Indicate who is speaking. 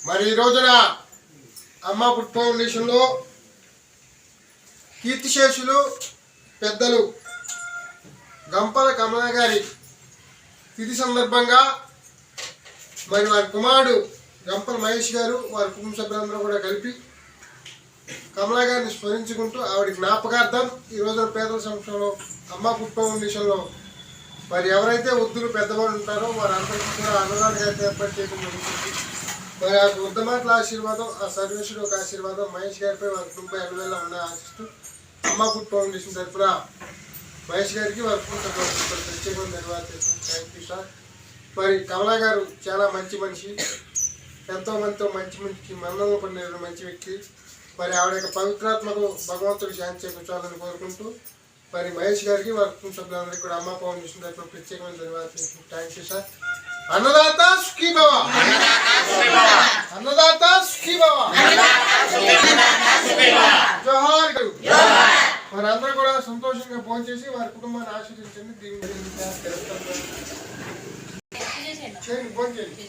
Speaker 1: మరి ఈ రోజున అమ్మ ఫుడ్ ఫౌండేషన్లో కీర్తిశేషులు పెద్దలు గంపల కమలా గారి తిథి సందర్భంగా మరి వారి కుమారుడు గంపల మహేష్ గారు వారి కుటుంబ సభ్యులందరూ కూడా కలిపి కమలా గారిని స్మరించుకుంటూ ఆవిడ జ్ఞాపకార్థం ఈ రోజున పేదల సంక్షేమంలో అమ్మ ఫుడ్ ఫౌండేషన్లో మరి ఎవరైతే వృద్ధులు పెద్దవాళ్ళు ఉంటారో వారందరికీ కూడా అన్నదానంగా ఏర్పాటు చేయడం జరుగుతుంది. మరి ఆ వృద్ధమాటల ఆశీర్వాదం, ఆ సర్వేశ్వరుడు ఒక ఆశీర్వాదం మహేష్ గారిపై వారి కుటుంబ ఎమ్మెల్యేలో ఉన్న ఆశిస్తూ అమ్మ ఫుడ్ ఫౌండేషన్ తరఫున మహేష్ గారికి వారి కుటుంబ ప్రత్యేకమైన ధన్యవాదాలు చేస్తున్నాం. Thank you sir. మరి కమలా గారు చాలా మంచి మనిషి, ఎంతో మందితో మంచి మన్ననలు పడిన మంచి వ్యక్తి. మరి ఆవిడ యొక్క పవిత్రాత్మకు భగవంతుడు శాంతి చేకూర్చాలని కోరుకుంటూ మరి మహేష్ గారికి వారి కుటుంబ సభ్యులందరికీ కూడా అమ్మ ఫౌండేషన్ తరఫున ప్రత్యేకమైన ధన్యవాదాలు. Thank you sir. అన్నదాత సుఖీ భవ, అన్నదాత సుఖీ భవ, జోహార్ గారు. మరి అందరూ కూడా సంతోషంగా ఫోన్ చేసి వారి కుటుంబాన్ని ఆశీర్వదించండి. దీని ఫోన్ చేయండి.